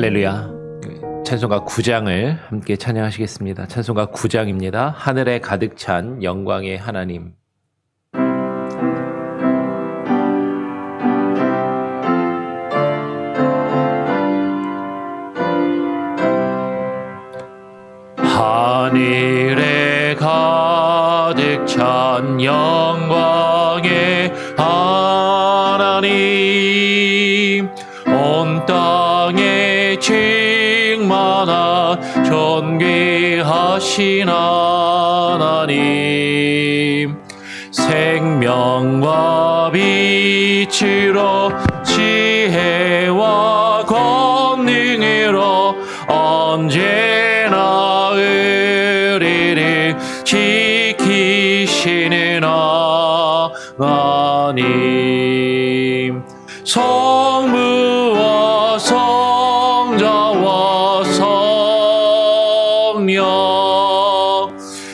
할렐루야. 찬송가 9장을 함께 찬양하시겠습니다. 찬송가 9장입니다. 하늘에 가득 찬 영광의 하나님. 하늘에 가득 찬 영광의 하나님, 온 땅에 충만한 존귀하신 하나님, 생명과 빛으로 지혜와 권능으로 언제나 우리를 지키시는 하나님, 성부와 성자와 성령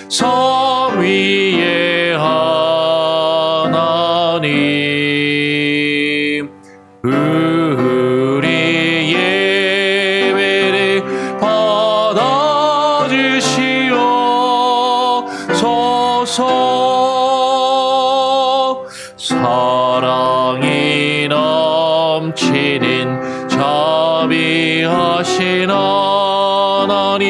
성위의 하나님, 우리 예배를 받아주시옵소서. 사랑이 넘치는 자비하신 하나님,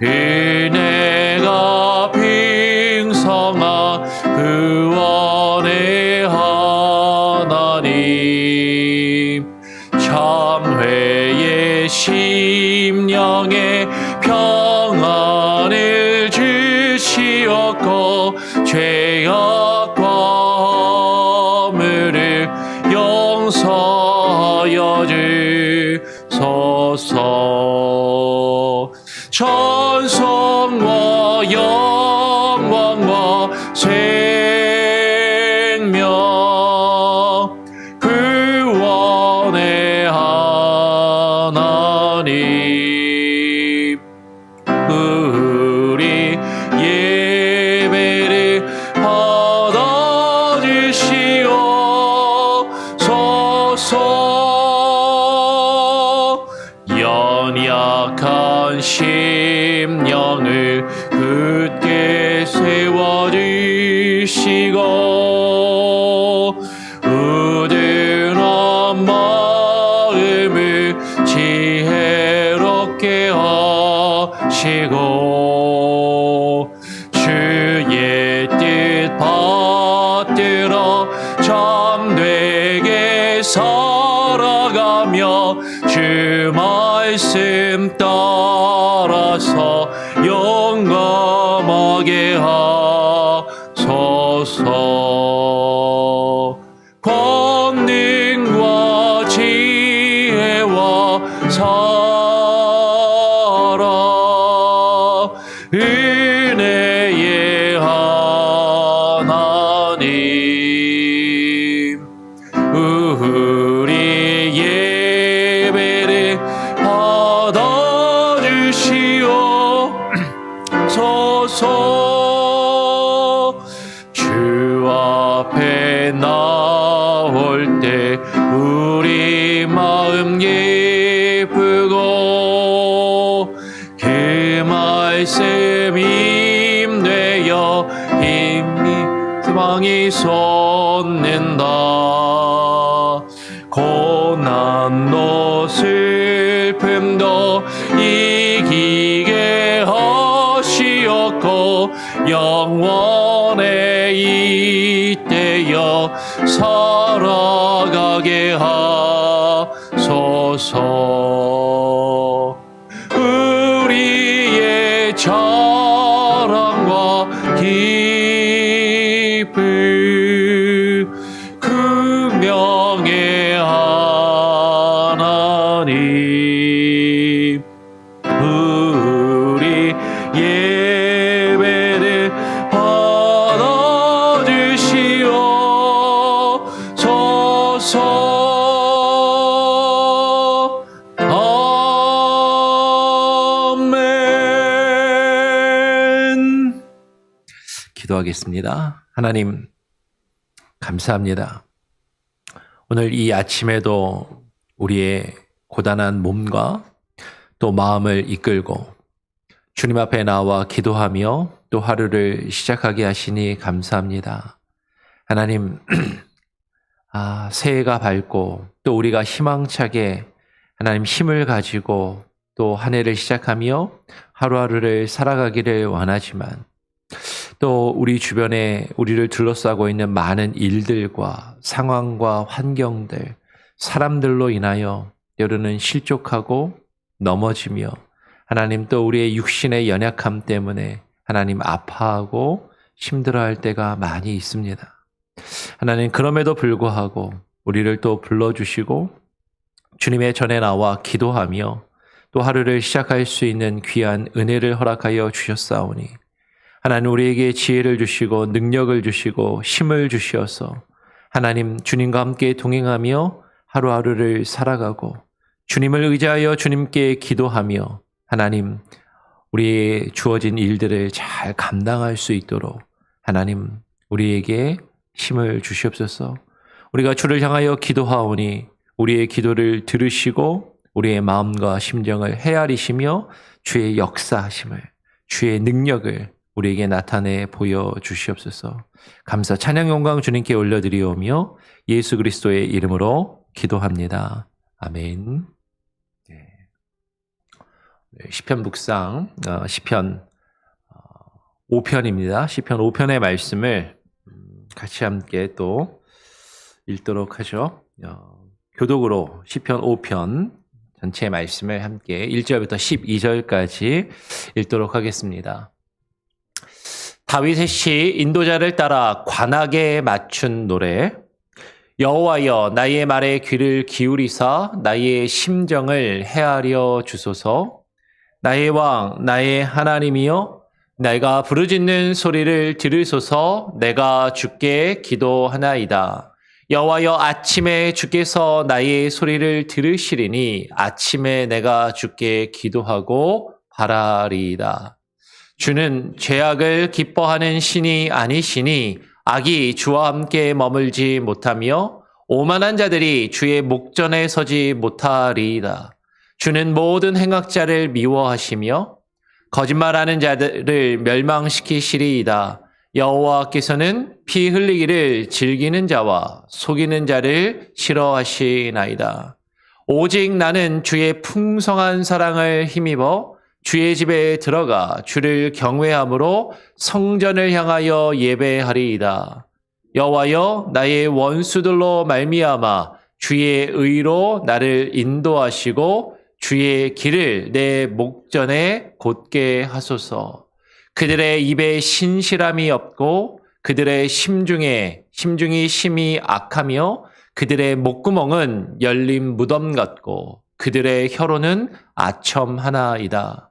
은혜가 풍성한 구원의 하나님, 참회의 심령에 평안을 주시옵고 죄악과 허물을 용서하여 주소서. 찬송과 영광과 생명 구원의 하나님, 우리 예배를 받아주시옵소서. 연약한 심령을 굳게 세워주시고 우둔한 마음을 지혜롭게 하시고 주의 뜻 받들어 참되게 살아가며 주 말씀 따라서 용감하게 하소서. 권능과 지혜와 사랑 은혜의 하나님, 우리 예배를 받아주시옵소서. 주 앞에 나올 때 우리 마음 기쁘고 그 말씀 힘되어 힘이 희망이 솟는다. 고난도 슬픔도 이기게 하시었고 영원에 잇대어 살아가게 하소서. 우리의 자랑과 기쁨 그 명예 하나님, 우리 예배를 받아주시옵소서. 아멘. 기도하겠습니다. 하나님, 감사합니다. 오늘 이 아침에도 우리의 고단한 몸과 또 마음을 이끌고 주님 앞에 나와 기도하며 또 하루를 시작하게 하시니 감사합니다. 하나님, 새해가 밝고 또 우리가 희망차게 하나님 힘을 가지고 또 한 해를 시작하며 하루하루를 살아가기를 원하지만 또 우리 주변에 우리를 둘러싸고 있는 많은 일들과 상황과 환경들, 사람들로 인하여 때로는 실족하고 넘어지며 하나님 또 우리의 육신의 연약함 때문에 하나님 아파하고 힘들어할 때가 많이 있습니다. 하나님 그럼에도 불구하고 우리를 또 불러주시고 주님의 전에 나와 기도하며 또 하루를 시작할 수 있는 귀한 은혜를 허락하여 주셨사오니 하나님 우리에게 지혜를 주시고 능력을 주시고 힘을 주시어서 하나님 주님과 함께 동행하며 하루하루를 살아가고 주님을 의지하여 주님께 기도하며 하나님 우리의 주어진 일들을 잘 감당할 수 있도록 하나님 우리에게 힘을 주시옵소서. 우리가 주를 향하여 기도하오니 우리의 기도를 들으시고 우리의 마음과 심정을 헤아리시며 주의 역사하심을 주의 능력을 우리에게 나타내 보여주시옵소서. 감사 찬양 영광 주님께 올려드리오며 예수 그리스도의 이름으로 기도합니다. 아멘. 시편 묵상 시편 5편입니다. 시편 5편의 말씀을 같이 함께 또 읽도록 하죠. 교독으로 시편 5편 전체 말씀을 함께 1절부터 12절까지 읽도록 하겠습니다. 다윗의 시 인도자를 따라 관악에 맞춘 노래. 여호와여 나의 말에 귀를 기울이사 나의 심정을 헤아려 주소서. 나의 왕 나의 하나님이여 내가 부르짖는 소리를 들으소서. 내가 주께 기도하나이다. 여호와여 아침에 주께서 나의 소리를 들으시리니 아침에 내가 주께 기도하고 바라리이다. 주는 죄악을 기뻐하는 신이 아니시니 악이 주와 함께 머물지 못하며 오만한 자들이 주의 목전에 서지 못하리이다. 주는 모든 행악자를 미워하시며 거짓말하는 자들을 멸망시키시리이다. 여호와께서는 피 흘리기를 즐기는 자와 속이는 자를 싫어하시나이다. 오직 나는 주의 풍성한 사랑을 힘입어 주의 집에 들어가 주를 경외함으로 성전을 향하여 예배하리이다. 여호와여 나의 원수들로 말미암아 주의 의로 나를 인도하시고 주의 길을 내 목전에 곧게 하소서. 그들의 입에 신실함이 없고 그들의 심중이 심히 악하며 그들의 목구멍은 열린 무덤 같고 그들의 혀로는 아첨 하나이다.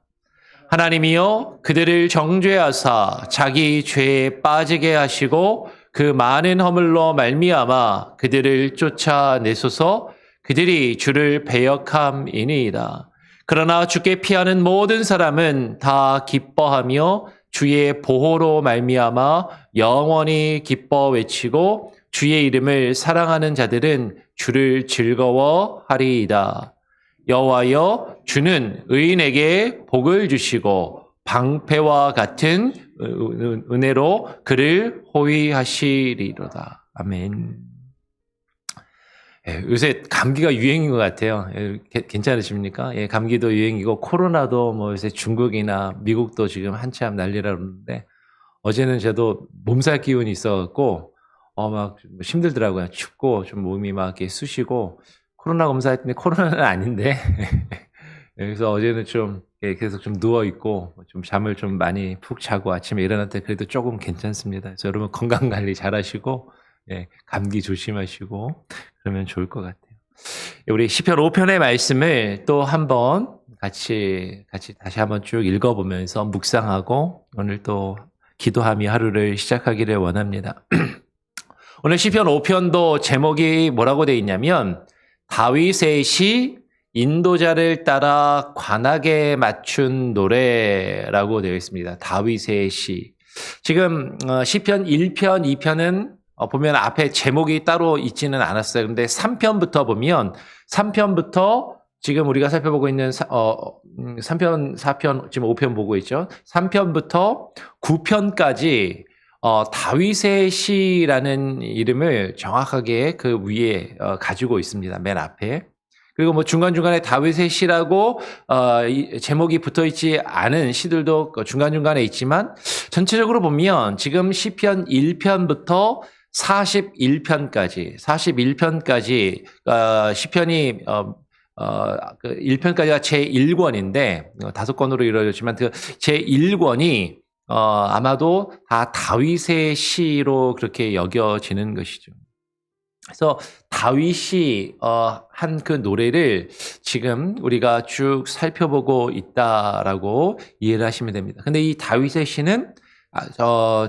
하나님이여 그들을 정죄하사 자기 죄에 빠지게 하시고 그 많은 허물로 말미암아 그들을 쫓아내소서. 그들이 주를 배역함이니이다. 그러나 주께 피하는 모든 사람은 다 기뻐하며 주의 보호로 말미암아 영원히 기뻐 외치고 주의 이름을 사랑하는 자들은 주를 즐거워하리이다. 여호와여 주는 의인에게 복을 주시고 방패와 같은 은혜로 그를 호위하시리로다. 아멘. 요새 감기가 유행인 것 같아요. 괜찮으십니까? 감기도 유행이고 코로나도 뭐 요새 중국이나 미국도 지금 한참 난리라 그러는데 어제는 저도 몸살 기운이 있어갖고 막 힘들더라고요. 춥고 좀 몸이 막 이렇게 쑤시고 코로나 검사했더니 코로나는 아닌데 그래서 어제는 좀 계속 좀 누워 있고 좀 잠을 좀 많이 푹 자고 아침에 일어날 때 그래도 조금 괜찮습니다. 그래서 여러분 건강 관리 잘하시고 감기 조심하시고 그러면 좋을 것 같아요. 우리 시편 5편의 말씀을 또 한번 같이 다시 한번 쭉 읽어보면서 묵상하고 오늘 또 기도하며 하루를 시작하기를 원합니다. 오늘 시편 5편도 제목이 뭐라고 되어 있냐면 다윗의 시 인도자를 따라 관악에 맞춘 노래라고 되어 있습니다. 다윗의 시. 지금 시편 1편, 2편은 보면 앞에 제목이 따로 있지는 않았어요. 그런데 3편부터 보면 3편부터 지금 우리가 살펴보고 있는 3편, 4편, 지금 5편 보고 있죠. 3편부터 9편까지 다윗의 시라는 이름을 정확하게 그 위에 가지고 있습니다. 맨 앞에. 그리고 뭐 중간중간에 다윗의 시라고 제목이 붙어있지 않은 시들도 중간중간에 있지만 전체적으로 보면 지금 시편 1편부터 41편까지 시편이 1편까지가 제1권인데 5권으로 이루어졌지만 그 제1권이 아마도 다 다윗의 시로 그렇게 여겨지는 것이죠. 그래서 다윗이 한 그 노래를 지금 우리가 쭉 살펴보고 있다라고 이해를 하시면 됩니다. 근데 이 다윗의 시는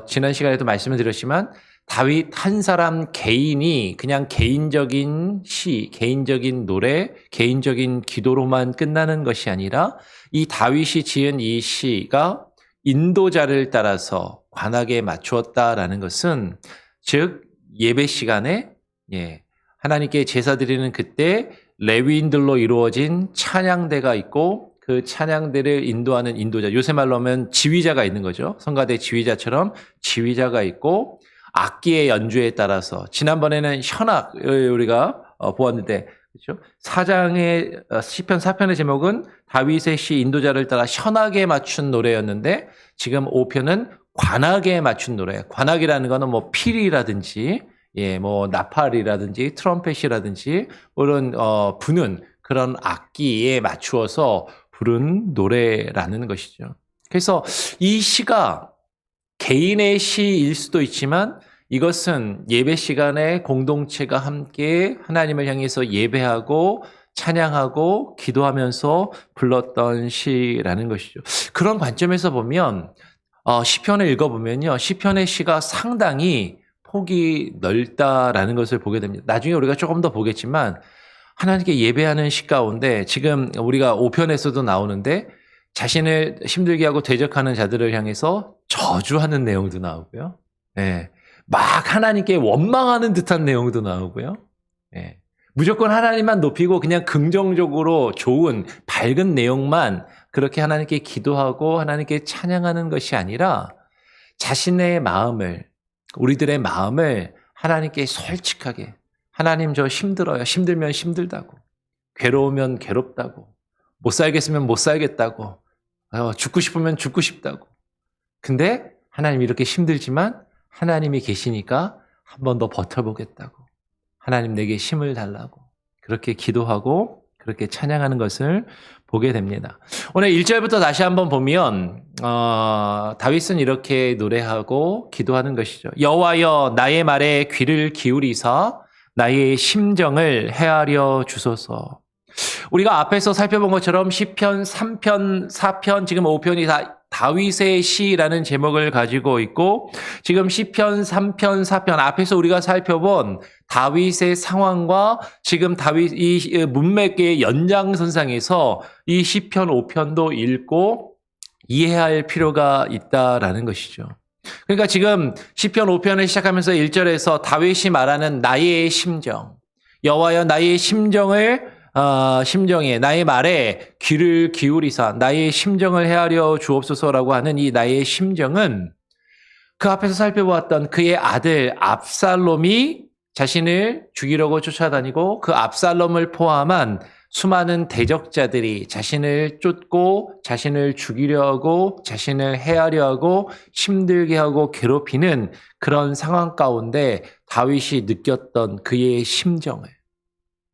지난 시간에도 말씀을 드렸지만 다윗 한 사람 개인이 그냥 개인적인 시, 개인적인 노래, 개인적인 기도로만 끝나는 것이 아니라 이 다윗이 지은 이 시가 인도자를 따라서 관악에 맞추었다라는 것은 즉 예배 시간에 하나님께 제사 드리는 그때 레위인들로 이루어진 찬양대가 있고 그 찬양대를 인도하는 인도자, 요새 말로 하면 지휘자가 있는 거죠. 성가대 지휘자처럼 지휘자가 있고 악기의 연주에 따라서 지난번에는 현악을 우리가 보았는데 그렇죠? 4장의 시편 4편의 제목은 다윗의 시 인도자를 따라 현악에 맞춘 노래였는데 지금 5편은 관악에 맞춘 노래. 관악이라는 거는 뭐 필이라든지 뭐 나팔이라든지 트럼펫이라든지 이런 부는 그런 악기에 맞추어서 부른 노래라는 것이죠. 그래서 이 시가 개인의 시일 수도 있지만 이것은 예배 시간에 공동체가 함께 하나님을 향해서 예배하고 찬양하고 기도하면서 불렀던 시라는 것이죠. 그런 관점에서 보면 시편을 읽어보면요. 시편의 시가 상당히 폭이 넓다라는 것을 보게 됩니다. 나중에 우리가 조금 더 보겠지만 하나님께 예배하는 시 가운데 지금 우리가 5편에서도 나오는데 자신을 힘들게 하고 대적하는 자들을 향해서 저주하는 내용도 나오고요. 막 하나님께 원망하는 듯한 내용도 나오고요. 무조건 하나님만 높이고 그냥 긍정적으로 좋은 밝은 내용만 그렇게 하나님께 기도하고 하나님께 찬양하는 것이 아니라 자신의 마음을 우리들의 마음을 하나님께 솔직하게 하나님 저 힘들어요. 힘들면 힘들다고. 괴로우면 괴롭다고. 못 살겠으면 못 살겠다고. 죽고 싶으면 죽고 싶다고. 근데 하나님 이렇게 힘들지만 하나님이 계시니까 한 번 더 버텨보겠다고. 하나님 내게 힘을 달라고. 그렇게 기도하고 그렇게 찬양하는 것을 보게 됩니다. 오늘 1절부터 다시 한번 보면 다윗은 이렇게 노래하고 기도하는 것이죠. 여호와여 나의 말에 귀를 기울이사 나의 심정을 헤아려 주소서. 우리가 앞에서 살펴본 것처럼 시편 3편, 4편, 지금 5편이 다 다윗의 시라는 제목을 가지고 있고 지금 시편 3편, 4편 앞에서 우리가 살펴본 다윗의 상황과 지금 다윗 이 문맥의 연장선상에서 이 시편 5편도 읽고 이해할 필요가 있다라는 것이죠. 그러니까 지금 시편 5편을 시작하면서 1절에서 다윗이 말하는 나의 심정, 여호와여 나의 심정에 나의 말에 귀를 기울이사 나의 심정을 헤아려 주옵소서라고 하는 이 나의 심정은 그 앞에서 살펴보았던 그의 아들 압살롬이 자신을 죽이려고 쫓아다니고 그 압살롬을 포함한 수많은 대적자들이 자신을 쫓고 자신을 죽이려고 자신을 해하려 하고 힘들게 하고 괴롭히는 그런 상황 가운데 다윗이 느꼈던 그의 심정을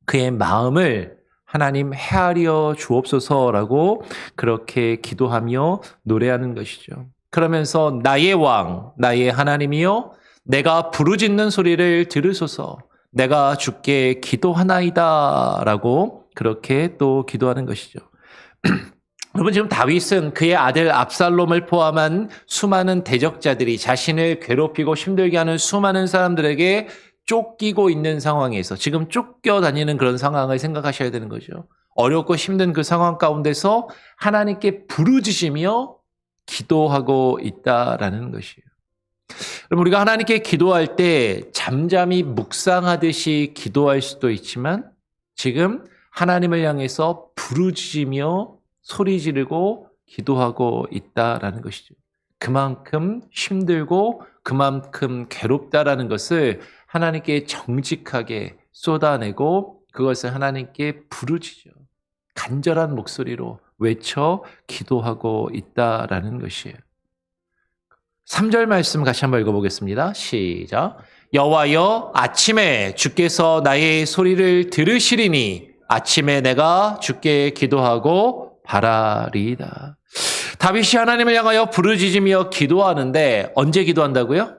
그의 마음을 하나님 헤아려 주옵소서라고 그렇게 기도하며 노래하는 것이죠. 그러면서 나의 왕, 나의 하나님이여 내가 부르짖는 소리를 들으소서 내가 주께 기도하나이다 라고 그렇게 또 기도하는 것이죠. 여러분 지금 다윗은 그의 아들 압살롬을 포함한 수많은 대적자들이 자신을 괴롭히고 힘들게 하는 수많은 사람들에게 쫓기고 있는 상황에서 지금 쫓겨다니는 그런 상황을 생각하셔야 되는 거죠. 어렵고 힘든 그 상황 가운데서 하나님께 부르짖으며 기도하고 있다라는 것이에요. 여러분 우리가 하나님께 기도할 때 잠잠히 묵상하듯이 기도할 수도 있지만 지금 하나님을 향해서 부르짖으며 소리 지르고 기도하고 있다라는 것이죠. 그만큼 힘들고 그만큼 괴롭다라는 것을 하나님께 정직하게 쏟아내고 그것을 하나님께 부르짖어 간절한 목소리로 외쳐 기도하고 있다라는 것이에요. 3절 말씀 같이 한번 읽어보겠습니다. 시작. 여호와여, 아침에 주께서 나의 소리를 들으시리니 아침에 내가 주께 기도하고 바라리이다. 다윗이 하나님을 향하여 부르짖으며 기도하는데 언제 기도한다고요?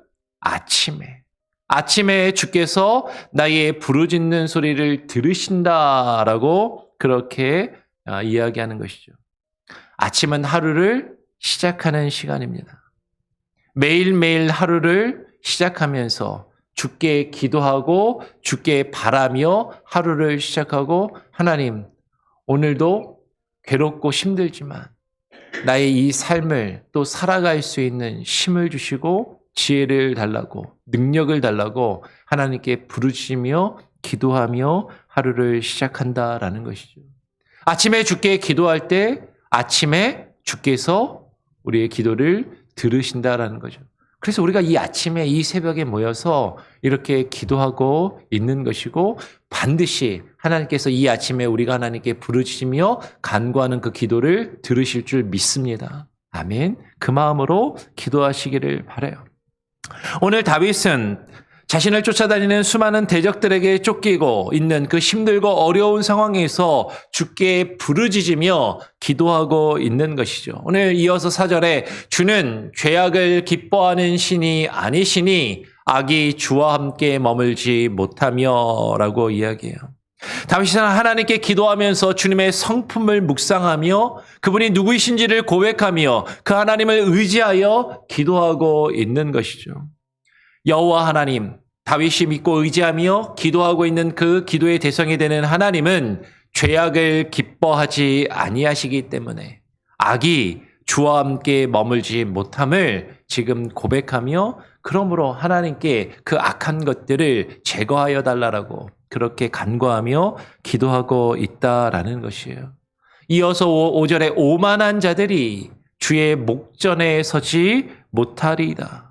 아침에 주께서 나의 부르짖는 소리를 들으신다라고 그렇게 이야기하는 것이죠. 아침은 하루를 시작하는 시간입니다. 매일매일 하루를 시작하면서 주께 기도하고 주께 바라며 하루를 시작하고 하나님, 오늘도 괴롭고 힘들지만 나의 이 삶을 또 살아갈 수 있는 힘을 주시고 지혜를 달라고 능력을 달라고 하나님께 부르짖으며 기도하며 하루를 시작한다라는 것이죠. 아침에 주께 기도할 때 아침에 주께서 우리의 기도를 들으신다라는 거죠. 그래서 우리가 이 아침에 이 새벽에 모여서 이렇게 기도하고 있는 것이고 반드시 하나님께서 이 아침에 우리가 하나님께 부르짖으며 간구하는 그 기도를 들으실 줄 믿습니다. 아멘. 그 마음으로 기도하시기를 바라요. 오늘 다윗은 자신을 쫓아다니는 수많은 대적들에게 쫓기고 있는 그 힘들고 어려운 상황에서 주께 부르짖으며 기도하고 있는 것이죠. 오늘 이어서 4절에 주는 죄악을 기뻐하는 신이 아니시니 악이 주와 함께 머물지 못하며 라고 이야기해요. 다윗은 하나님께 기도하면서 주님의 성품을 묵상하며 그분이 누구이신지를 고백하며 그 하나님을 의지하여 기도하고 있는 것이죠. 여호와 하나님, 다윗이 믿고 의지하며 기도하고 있는 그 기도의 대상이 되는 하나님은 죄악을 기뻐하지 아니하시기 때문에 악이 주와 함께 머물지 못함을 지금 고백하며 그러므로 하나님께 그 악한 것들을 제거하여 달라고 그렇게 간구하며 기도하고 있다라는 것이에요. 이어서 5절에 오만한 자들이 주의 목전에 서지 못하리이다.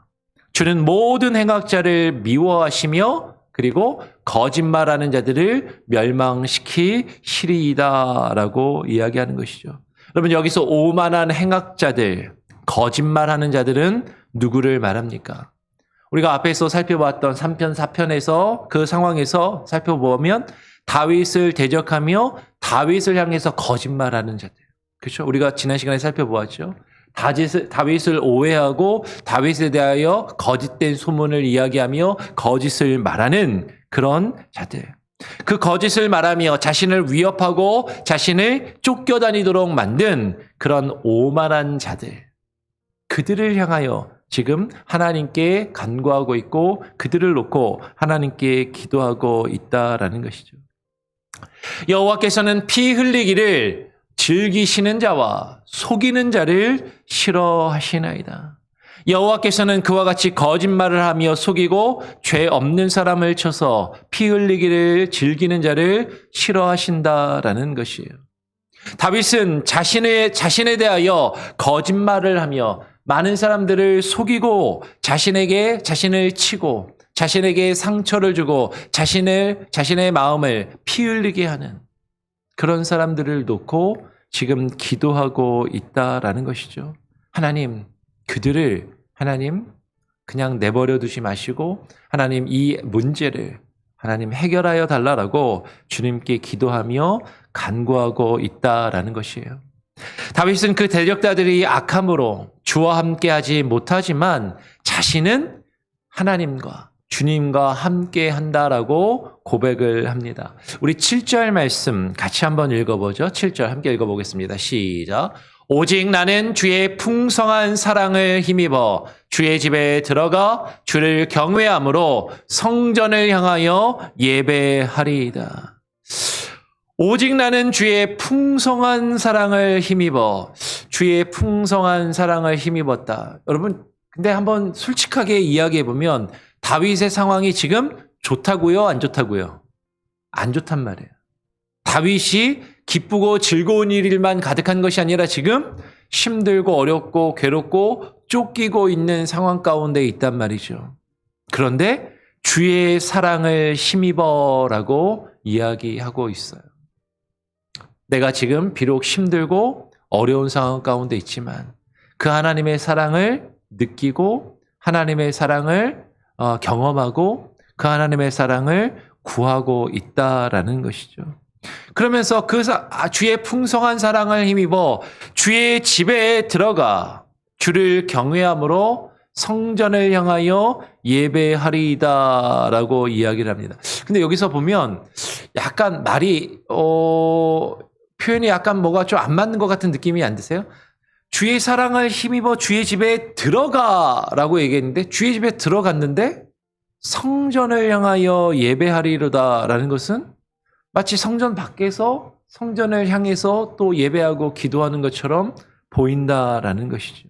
주는 모든 행악자를 미워하시며 그리고 거짓말하는 자들을 멸망시키시리이다라고 이야기하는 것이죠. 여러분 여기서 오만한 행악자들, 거짓말하는 자들은 누구를 말합니까? 우리가 앞에서 살펴봤던 3편, 4편에서 그 상황에서 살펴보면 다윗을 대적하며 다윗을 향해서 거짓말하는 자들. 그렇죠? 우리가 지난 시간에 살펴보았죠. 다윗을 오해하고 다윗에 대하여 거짓된 소문을 이야기하며 거짓을 말하는 그런 자들. 그 거짓을 말하며 자신을 위협하고 자신을 쫓겨다니도록 만든 그런 오만한 자들. 그들을 향하여 지금 하나님께 간구하고 있고 그들을 놓고 하나님께 기도하고 있다라는 것이죠. 여호와께서는 피 흘리기를 즐기시는 자와 속이는 자를 싫어하시나이다. 여호와께서는 그와 같이 거짓말을 하며 속이고 죄 없는 사람을 쳐서 피 흘리기를 즐기는 자를 싫어하신다라는 것이에요. 다윗은 자신에 대하여 거짓말을 하며 많은 사람들을 속이고 자신을 치고 자신에게 상처를 주고 자신의 마음을 피 흘리게 하는 그런 사람들을 놓고 지금 기도하고 있다라는 것이죠. 하나님, 그들을 그냥 내버려 두지 마시고 하나님 이 문제를 하나님 해결하여 달라고 주님께 기도하며 간구하고 있다라는 것이에요. 다윗은 그 대적자들이 악함으로 주와 함께하지 못하지만 자신은 하나님과 주님과 함께 한다라고 고백을 합니다. 우리 7절 말씀 같이 한번 읽어보죠. 7절 함께 읽어보겠습니다. 시작. 오직 나는 주의 풍성한 사랑을 힘입어 주의 집에 들어가 주를 경외함으로 성전을 향하여 예배하리이다. 오직 나는 주의 풍성한 사랑을 힘입어 주의 풍성한 사랑을 힘입었다. 여러분 근데 한번 솔직하게 이야기해 보면 다윗의 상황이 지금 좋다고요? 안 좋다고요? 안 좋단 말이에요. 다윗이 기쁘고 즐거운 일만 가득한 것이 아니라 지금 힘들고 어렵고 괴롭고 쫓기고 있는 상황 가운데 있단 말이죠. 그런데 주의 사랑을 힘입어라고 이야기하고 있어요. 내가 지금 비록 힘들고 어려운 상황 가운데 있지만 그 하나님의 사랑을 느끼고 하나님의 사랑을 경험하고 그 하나님의 사랑을 구하고 있다라는 것이죠. 그러면서 주의 풍성한 사랑을 힘입어 주의 집에 들어가 주를 경외함으로 성전을 향하여 예배하리이다라고 이야기를 합니다. 근데 여기서 보면 약간 말이 표현이 약간 뭐가 좀 안 맞는 것 같은 느낌이 안 드세요? 주의 사랑을 힘입어 주의 집에 들어가라고 얘기했는데 주의 집에 들어갔는데 성전을 향하여 예배하리로다라는 것은 마치 성전 밖에서 성전을 향해서 또 예배하고 기도하는 것처럼 보인다라는 것이죠.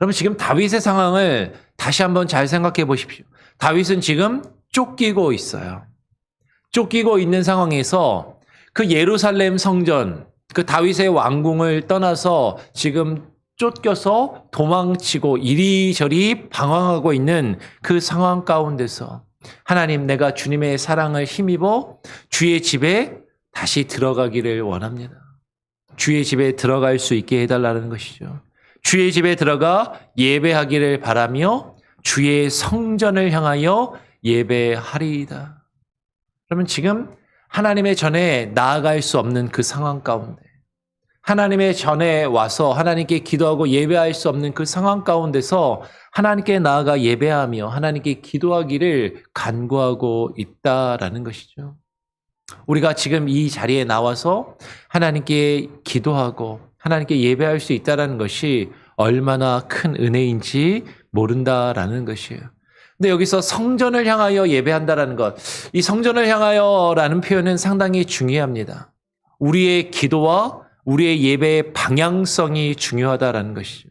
여러분 지금 다윗의 상황을 다시 한번 잘 생각해 보십시오. 다윗은 지금 쫓기고 있어요. 쫓기고 있는 상황에서 그 예루살렘 성전, 그 다윗의 왕궁을 떠나서 지금 쫓겨서 도망치고 이리저리 방황하고 있는 그 상황 가운데서 하나님, 내가 주님의 사랑을 힘입어 주의 집에 다시 들어가기를 원합니다. 주의 집에 들어갈 수 있게 해달라는 것이죠. 주의 집에 들어가 예배하기를 바라며 주의 성전을 향하여 예배하리이다. 그러면 지금 하나님의 전에 나아갈 수 없는 그 상황 가운데, 하나님의 전에 와서 하나님께 기도하고 예배할 수 없는 그 상황 가운데서 하나님께 나아가 예배하며 하나님께 기도하기를 간구하고 있다라는 것이죠. 우리가 지금 이 자리에 나와서 하나님께 기도하고 하나님께 예배할 수 있다는 것이 얼마나 큰 은혜인지 모른다라는 것이에요. 근데 여기서 성전을 향하여 예배한다라는 것, 이 성전을 향하여라는 표현은 상당히 중요합니다. 우리의 기도와 우리의 예배의 방향성이 중요하다라는 것이죠.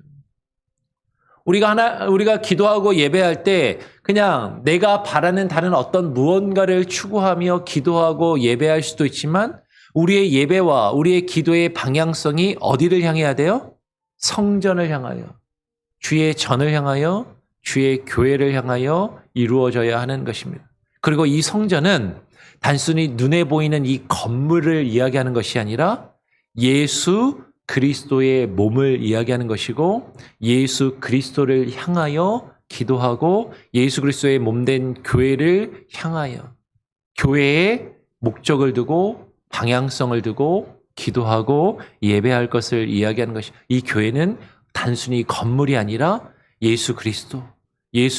우리가 기도하고 예배할 때 그냥 내가 바라는 다른 어떤 무언가를 추구하며 기도하고 예배할 수도 있지만 우리의 예배와 우리의 기도의 방향성이 어디를 향해야 돼요? 성전을 향하여, 주의 전을 향하여, 주의 교회를 향하여 이루어져야 하는 것입니다. 그리고 이 성전은 단순히 눈에 보이는 이 건물을 이야기하는 것이 아니라 예수 그리스도의 몸을 이야기하는 것이고 예수 그리스도를 향하여 기도하고 예수 그리스도의 몸된 교회를 향하여 교회의 목적을 두고 방향성을 두고 기도하고 예배할 것을 이야기하는 것이, 이 교회는 단순히 건물이 아니라 예수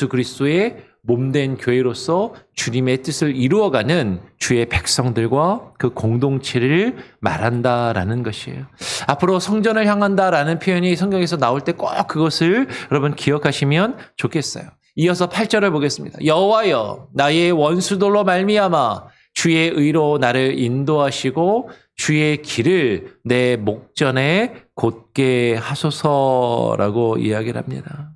그리스도의 몸된 교회로서 주님의 뜻을 이루어가는 주의 백성들과 그 공동체를 말한다라는 것이에요. 앞으로 성전을 향한다라는 표현이 성경에서 나올 때 꼭 그것을 여러분 기억하시면 좋겠어요. 이어서 8절을 보겠습니다. 여호와여, 나의 원수들로 말미암아 주의 의로 나를 인도하시고 주의 길을 내 목전에 곧게 하소서라고 이야기를 합니다.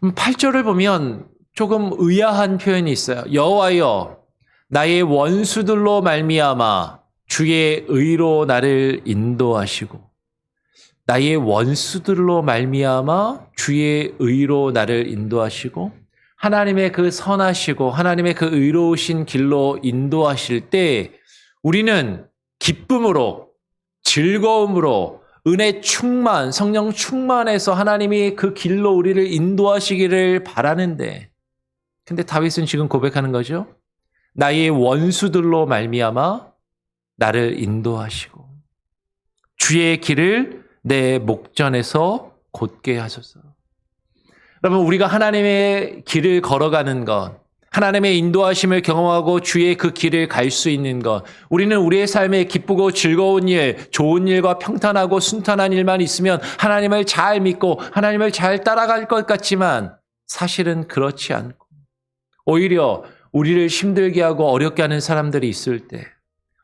8절을 보면 조금 의아한 표현이 있어요. 여호와여, 나의 원수들로 말미암아 주의 의로 나를 인도하시고, 나의 원수들로 말미암아 주의 의로 나를 인도하시고, 하나님의 그 선하시고 하나님의 그 의로우신 길로 인도하실 때 우리는 기쁨으로, 즐거움으로, 은혜 충만, 성령 충만해서 하나님이 그 길로 우리를 인도하시기를 바라는데, 근데 다윗은 지금 고백하는 거죠. 나의 원수들로 말미암아 나를 인도하시고 주의 길을 내 목전에서 곧게 하소서. 여러분, 우리가 하나님의 길을 걸어가는 것, 하나님의 인도하심을 경험하고 주의 그 길을 갈 수 있는 것, 우리는 우리의 삶에 기쁘고 즐거운 일, 좋은 일과 평탄하고 순탄한 일만 있으면 하나님을 잘 믿고 하나님을 잘 따라갈 것 같지만 사실은 그렇지 않고 오히려 우리를 힘들게 하고 어렵게 하는 사람들이 있을 때,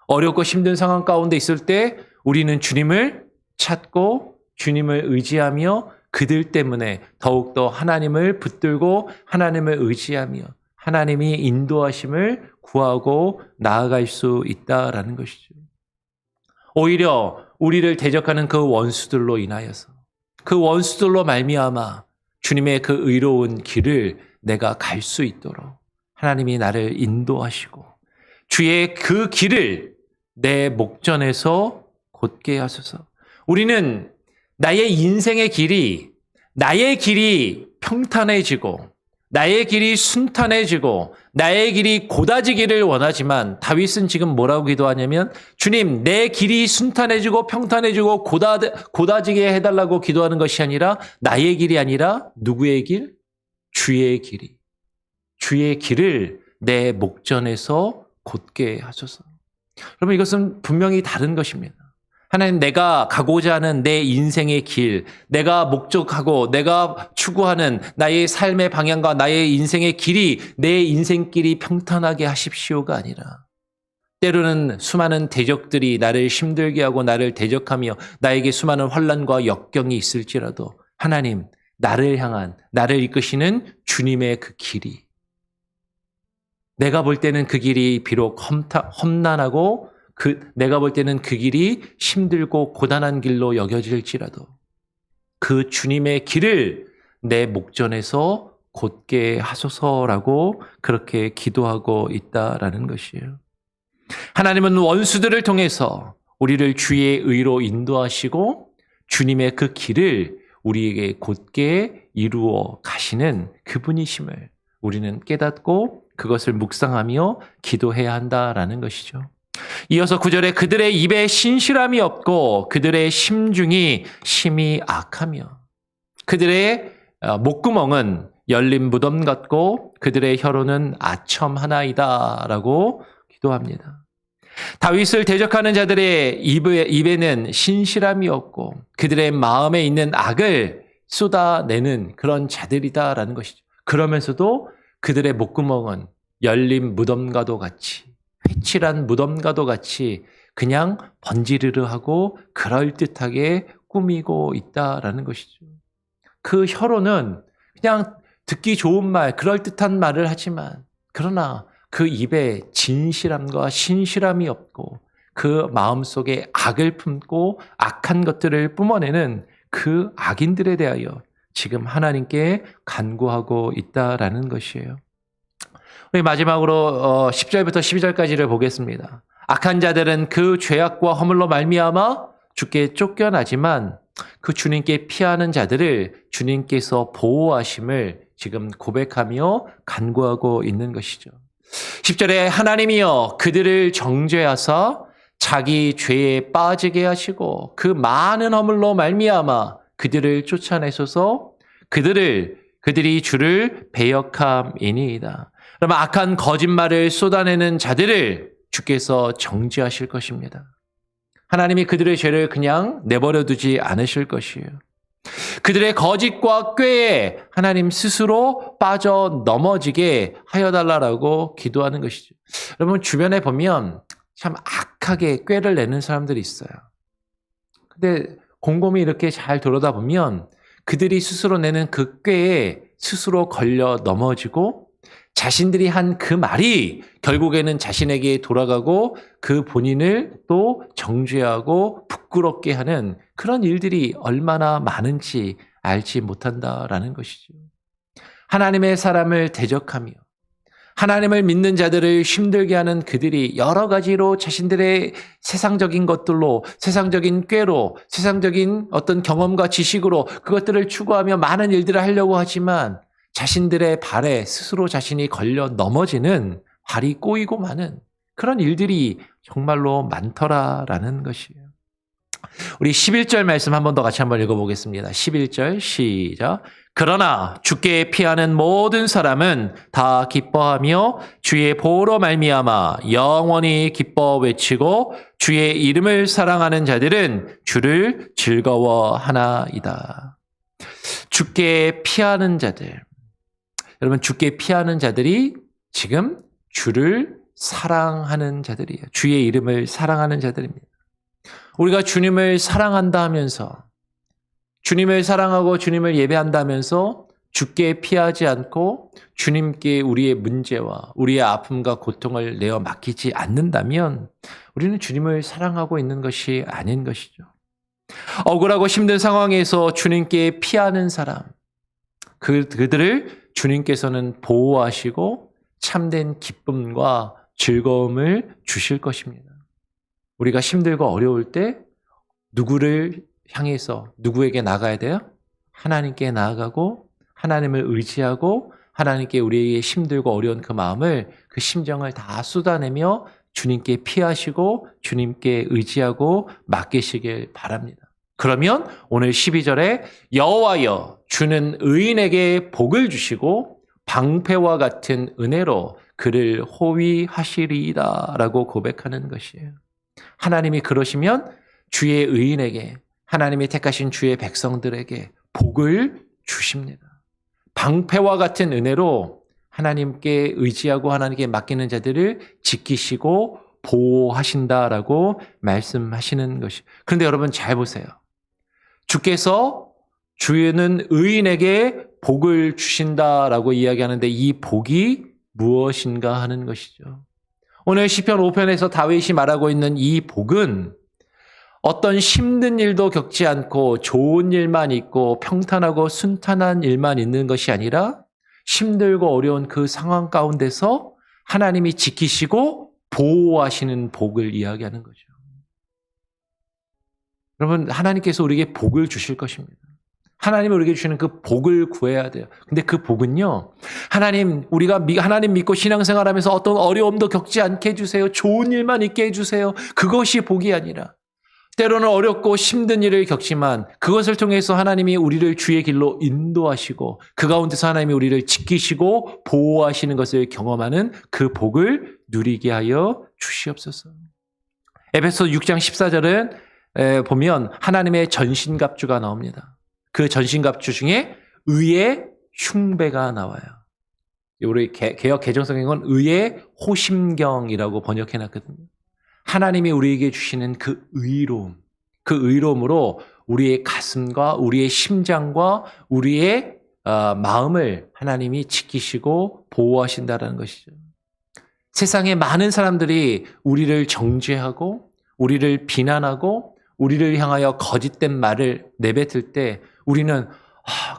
어렵고 힘든 상황 가운데 있을 때 우리는 주님을 찾고 주님을 의지하며 그들 때문에 더욱더 하나님을 붙들고 하나님을 의지하며 하나님이 인도하심을 구하고 나아갈 수 있다라는 것이죠. 오히려 우리를 대적하는 그 원수들로 인하여서 그 원수들로 말미암아 주님의 그 의로운 길을 내가 갈 수 있도록 하나님이 나를 인도하시고 주의 그 길을 내 목전에서 곧게 하소서. 우리는 나의 인생의 길이, 나의 길이 평탄해지고 나의 길이 순탄해지고 나의 길이 고다지기를 원하지만 다윗은 지금 뭐라고 기도하냐면 주님 내 길이 순탄해지고 평탄해지고 고다지게 해달라고 기도하는 것이 아니라 나의 길이 아니라 누구의 길? 주의 길이. 주의 길을 내 목전에서 곧게 하소서. 그러면 이것은 분명히 다른 것입니다. 하나님 내가 가고자 하는 내 인생의 길, 내가 목적하고 내가 추구하는 나의 삶의 방향과 나의 인생의 길이 내 인생길이 평탄하게 하십시오가 아니라 때로는 수많은 대적들이 나를 힘들게 하고 나를 대적하며 나에게 수많은 환난과 역경이 있을지라도 하나님 나를 향한 나를 이끄시는 주님의 그 길이 내가 볼 때는 그 길이 비록 험난하고 내가 볼 때는 그 길이 힘들고 고단한 길로 여겨질지라도 그 주님의 길을 내 목전에서 곧게 하소서라고 그렇게 기도하고 있다라는 것이에요. 하나님은 원수들을 통해서 우리를 주의 의로 인도하시고 주님의 그 길을 우리에게 곧게 이루어 가시는 그분이심을 우리는 깨닫고 그것을 묵상하며 기도해야 한다라는 것이죠. 이어서 9절에 그들의 입에 신실함이 없고 그들의 심중이 심히 악하며 그들의 목구멍은 열린 무덤 같고 그들의 혀로는 아첨 하나이다 라고 기도합니다. 다윗을 대적하는 자들의 입에는 신실함이 없고 그들의 마음에 있는 악을 쏟아내는 그런 자들이다라는 것이죠. 그러면서도 그들의 목구멍은 열린 무덤과도 같이 회칠한 무덤과도 같이 그냥 번지르르하고 그럴듯하게 꾸미고 있다라는 것이죠. 그 혀로는 그냥 듣기 좋은 말, 그럴듯한 말을 하지만 그러나 그 입에 진실함과 신실함이 없고 그 마음속에 악을 품고 악한 것들을 뿜어내는 그 악인들에 대하여 지금 하나님께 간구하고 있다라는 것이에요. 우리 마지막으로 10절부터 12절까지를 보겠습니다. 악한 자들은 그 죄악과 허물로 말미암아 주께 쫓겨나지만 그 주님께 피하는 자들을 주님께서 보호하심을 지금 고백하며 간구하고 있는 것이죠. 10절에 하나님이여 그들을 정죄하사 자기 죄에 빠지게 하시고 그 많은 허물로 말미암아 그들을 쫓아내소서 그들이 주를 배역함이니이다. 그러면 악한 거짓말을 쏟아내는 자들을 주께서 정죄하실 것입니다. 하나님이 그들의 죄를 그냥 내버려 두지 않으실 것이에요. 그들의 거짓과 꾀에 하나님 스스로 빠져 넘어지게 하여달라고 기도하는 것이죠. 여러분 주변에 보면 참 악하게 꾀를 내는 사람들이 있어요. 근데 곰곰이 이렇게 잘 돌아다보면 그들이 스스로 내는 그 꾀에 스스로 걸려 넘어지고 자신들이 한 그 말이 결국에는 자신에게 돌아가고 그 본인을 또 정죄하고 부끄럽게 하는 그런 일들이 얼마나 많은지 알지 못한다라는 것이죠. 하나님의 사람을 대적하며 하나님을 믿는 자들을 힘들게 하는 그들이 여러 가지로 자신들의 세상적인 것들로, 세상적인 꾀로, 세상적인 어떤 경험과 지식으로 그것들을 추구하며 많은 일들을 하려고 하지만 자신들의 발에 스스로 자신이 걸려 넘어지는 발이 꼬이고 마는 그런 일들이 정말로 많더라라는 것이에요. 우리 11절 말씀 한 번 더 같이 한번 읽어보겠습니다. 11절 시작. 그러나 주께 피하는 모든 사람은 다 기뻐하며 주의 보호로 말미암아 영원히 기뻐 외치고 주의 이름을 사랑하는 자들은 주를 즐거워하나이다. 주께 피하는 자들, 여러분 주께 피하는 자들이 지금 주를 사랑하는 자들이에요. 주의 이름을 사랑하는 자들입니다. 우리가 주님을 사랑한다 하면서 주님을 사랑하고 주님을 예배한다 하면서 주께 피하지 않고 주님께 우리의 문제와 우리의 아픔과 고통을 내어 맡기지 않는다면 우리는 주님을 사랑하고 있는 것이 아닌 것이죠. 억울하고 힘든 상황에서 주님께 피하는 사람, 그들을 주님께서는 보호하시고 참된 기쁨과 즐거움을 주실 것입니다. 우리가 힘들고 어려울 때 누구를 향해서 누구에게 나가야 돼요? 하나님께 나아가고 하나님을 의지하고 하나님께 우리의 힘들고 어려운 그 마음을, 그 심정을 다 쏟아내며 주님께 피하시고 주님께 의지하고 맡기시길 바랍니다. 그러면 오늘 12절에 여호와여 주는 의인에게 복을 주시고 방패와 같은 은혜로 그를 호위하시리이다 라고 고백하는 것이에요. 하나님이 그러시면 주의 의인에게, 하나님이 택하신 주의 백성들에게 복을 주십니다. 방패와 같은 은혜로 하나님께 의지하고 하나님께 맡기는 자들을 지키시고 보호하신다라고 말씀하시는 것이. 그런데 여러분 잘 보세요. 주께서 주는 의인에게 복을 주신다라고 이야기하는데 이 복이 무엇인가 하는 것이죠. 오늘 시편 5편에서 다윗이 말하고 있는 이 복은 어떤 힘든 일도 겪지 않고 좋은 일만 있고 평탄하고 순탄한 일만 있는 것이 아니라 힘들고 어려운 그 상황 가운데서 하나님이 지키시고 보호하시는 복을 이야기하는 거죠. 여러분, 하나님께서 우리에게 복을 주실 것입니다. 하나님이 우리에게 주시는 그 복을 구해야 돼요. 근데 그 복은요, 우리가 하나님 믿고 신앙생활하면서 어떤 어려움도 겪지 않게 해주세요. 좋은 일만 있게 해주세요. 그것이 복이 아니라 때로는 어렵고 힘든 일을 겪지만 그것을 통해서 하나님이 우리를 주의 길로 인도하시고 그 가운데서 하나님이 우리를 지키시고 보호하시는 것을 경험하는 그 복을 누리게 하여 주시옵소서. 에베소 6장 14절은 보면 하나님의 전신갑주가 나옵니다. 그 전신갑주 중에 의의 흉배가 나와요. 우리 개역 개정성경은 의의 호심경이라고 번역해놨거든요. 하나님이 우리에게 주시는 그 의로움, 그 의로움으로 우리의 가슴과 우리의 심장과 우리의 마음을 하나님이 지키시고 보호하신다는 것이죠. 세상에 많은 사람들이 우리를 정죄하고 우리를 비난하고 우리를 향하여 거짓된 말을 내뱉을 때 우리는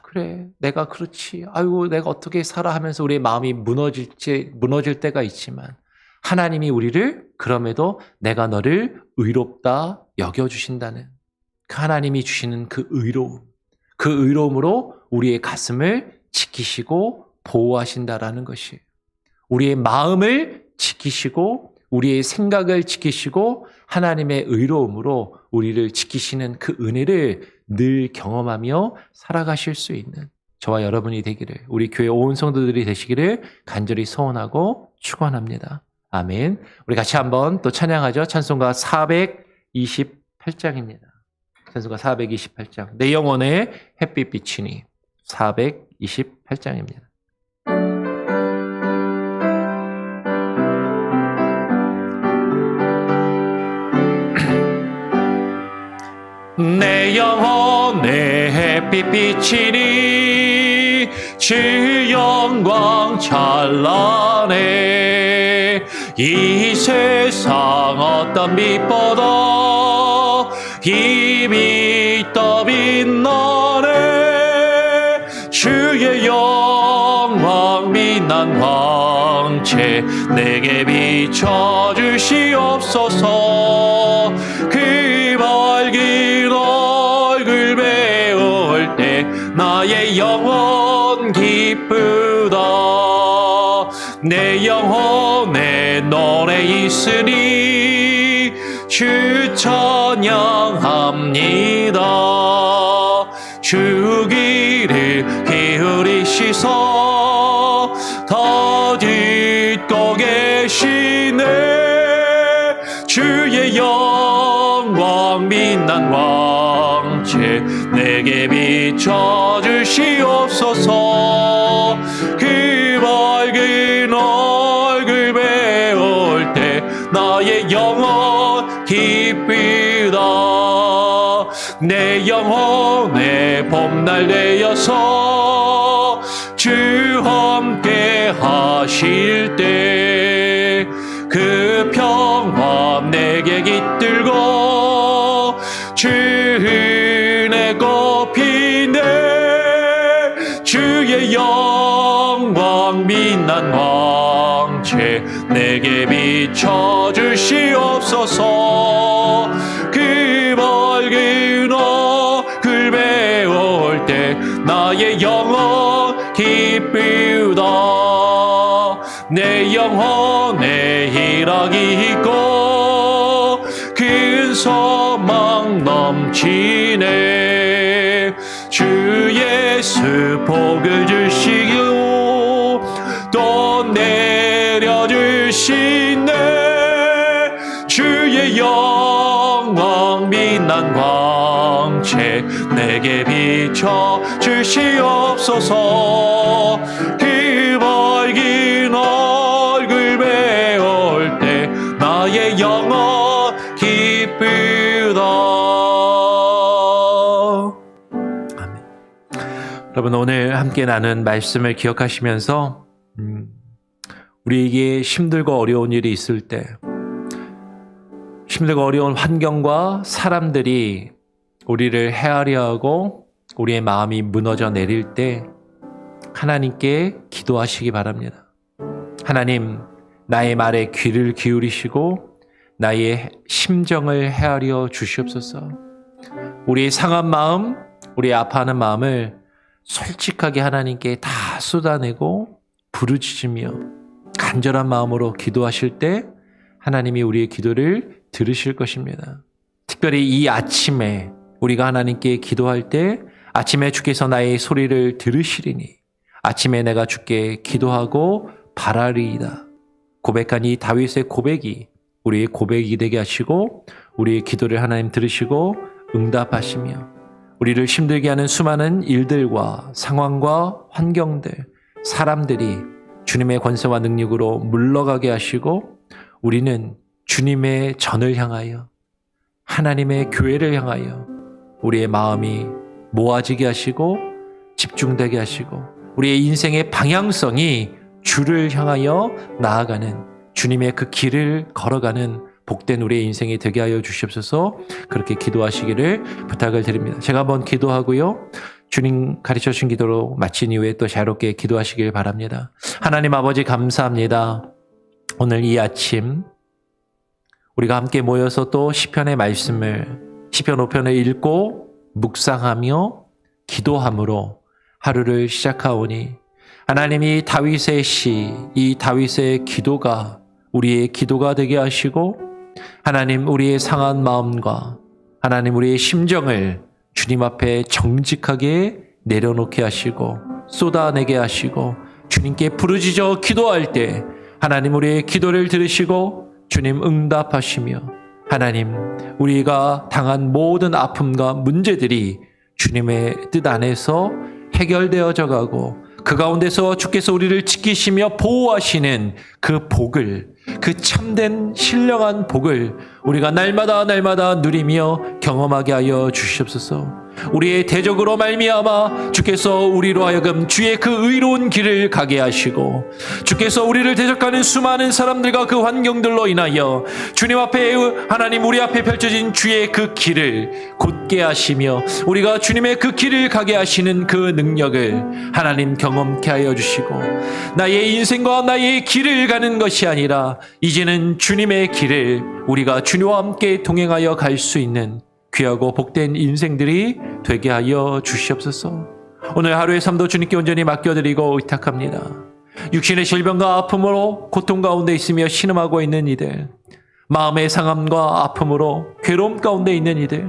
그래, 내가 그렇지, 아이고 내가 어떻게 살아 하면서 우리의 마음이 무너질 때가 있지만 하나님이 우리를 그럼에도 내가 너를 의롭다 여겨주신다는 그 하나님이 주시는 그 의로움, 그 의로움으로 우리의 가슴을 지키시고 보호하신다라는 것이에요. 우리의 마음을 지키시고 우리의 생각을 지키시고 하나님의 의로움으로 우리를 지키시는 그 은혜를 늘 경험하며 살아가실 수 있는 저와 여러분이 되기를, 우리 교회 온 성도들이 되시기를 간절히 소원하고 축원합니다. 아멘. 우리 같이 한번 또 찬양하죠. 찬송가 428장입니다. 찬송가 428장. 내 영혼의 햇빛 비치니 428장입니다. 내 영혼의 햇빛 비치니 주 영광 찬란해. 이 세상 어떤 빛보다 이 빛 더 빛나네. 주의 영광 빛난 광채 내게 비춰주시옵소서. 그 밝은 얼굴 배울 때 나의 영혼 기쁘다. 내 영혼에 노래 있으니 주 찬양합니다. 주 귀를 기울이시소 더 듣고 계시네. 주의 영광 빛난 광채 내게 비춰주시옵소서. 그 밝은 얼굴 배울 때 나의 영혼 기쁘다. 내 영혼의 봄날 되어서 기도하실 때 그 평화 내게 깃들고 주의 꽃피네 주의 영광 빛난 광채 내게 비춰주시옵소서. 그 밝은 얼굴 배울 때 나의 영혼 기쁘다. 내 영혼에 희락이 있고 큰 소망 넘치네. 주 예수 복을 주시고 또 내려주시네. 주의 영광 빛난 광채 내게 비춰 주시옵소서. 그 밝은 얼굴 배울 때 나의 영혼 기쁘다. 아멘. 여러분, 오늘 함께 나눈 말씀을 기억하시면서 우리에게 힘들고 어려운 일이 있을 때, 힘들고 어려운 환경과 사람들이 우리를 헤아려 하고 우리의 마음이 무너져 내릴 때 하나님께 기도하시기 바랍니다. 하나님, 나의 말에 귀를 기울이시고 나의 심정을 헤아려 주시옵소서. 우리의 상한 마음, 우리의 아파하는 마음을 솔직하게 하나님께 다 쏟아내고 부르짖으며 간절한 마음으로 기도하실 때 하나님이 우리의 기도를 들으실 것입니다. 특별히 이 아침에 우리가 하나님께 기도할 때 아침에 주께서 나의 소리를 들으시리니 아침에 내가 주께 기도하고 바라리이다. 고백한 이 다윗의 고백이 우리의 고백이 되게 하시고 우리의 기도를 하나님 들으시고 응답하시며 우리를 힘들게 하는 수많은 일들과 상황과 환경들, 사람들이 주님의 권세와 능력으로 물러가게 하시고 우리는 주님의 전을 향하여 하나님의 교회를 향하여 우리의 마음이 모아지게 하시고 집중되게 하시고 우리의 인생의 방향성이 주를 향하여 나아가는 주님의 그 길을 걸어가는 복된 우리의 인생이 되게 하여 주시옵소서. 그렇게 기도하시기를 부탁을 드립니다. 제가 한번 기도하고요. 주님 가르쳐 주신 기도로 마친 이후에 또 자유롭게 기도하시길 바랍니다. 하나님 아버지 감사합니다. 오늘 이 아침 우리가 함께 모여서 또 시편의 말씀을 시편 5편을 읽고 묵상하며 기도함으로 하루를 시작하오니 하나님이 다윗의 시, 이 다윗의 기도가 우리의 기도가 되게 하시고 하나님 우리의 상한 마음과 하나님 우리의 심정을 주님 앞에 정직하게 내려놓게 하시고 쏟아내게 하시고 주님께 부르짖어 기도할 때 하나님 우리의 기도를 들으시고 주님 응답하시며 하나님 우리가 당한 모든 아픔과 문제들이 주님의 뜻 안에서 해결되어져 가고 그 가운데서 주께서 우리를 지키시며 보호하시는 그 복을, 그 참된 신령한 복을 우리가 날마다 누리며 경험하게 하여 주시옵소서. 우리의 대적으로 말미암아 주께서 우리로 하여금 주의 그 의로운 길을 가게 하시고 주께서 우리를 대적하는 수많은 사람들과 그 환경들로 인하여 주님 앞에 하나님 우리 앞에 펼쳐진 주의 그 길을 곧게 하시며 우리가 주님의 그 길을 가게 하시는 그 능력을 하나님 경험케 하여 주시고 나의 인생과 나의 길을 가는 것이 아니라 이제는 주님의 길을 우리가 주님과 함께 동행하여 갈 수 있는 귀하고 복된 인생들이 되게 하여 주시옵소서. 오늘 하루의 삶도 주님께 온전히 맡겨드리고 의탁합니다. 육신의 질병과 아픔으로 고통 가운데 있으며 신음하고 있는 이들, 마음의 상함과 아픔으로 괴로움 가운데 있는 이들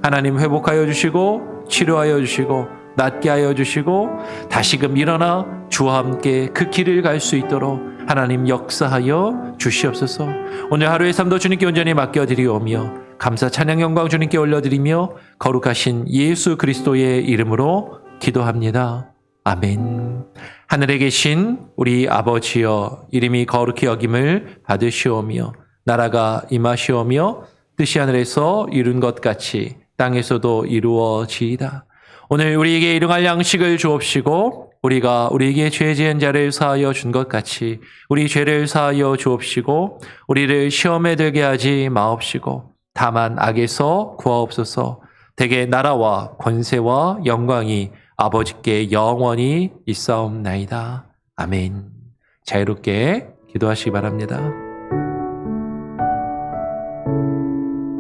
하나님 회복하여 주시고 치료하여 주시고 낫게 하여 주시고 다시금 일어나 주와 함께 그 길을 갈 수 있도록 하나님 역사하여 주시옵소서. 오늘 하루의 삶도 주님께 온전히 맡겨드리오며 감사 찬양 영광 주님께 올려드리며 거룩하신 예수 그리스도의 이름으로 기도합니다. 아멘. 하늘에 계신 우리 아버지여 이름이 거룩히 여김을 받으시오며 나라가 임하시오며 뜻이 하늘에서 이룬 것 같이 땅에서도 이루어지이다. 오늘 우리에게 일용할 양식을 주옵시고 우리가 우리에게 죄 지은 자를 사하여 준 것 같이 우리 죄를 사하여 주옵시고 우리를 시험에 들게 하지 마옵시고 다만 악에서 구하옵소서. 대개 나라와 권세와 영광이 아버지께 영원히 있사옵나이다. 아멘. 자유롭게 기도하시기 바랍니다.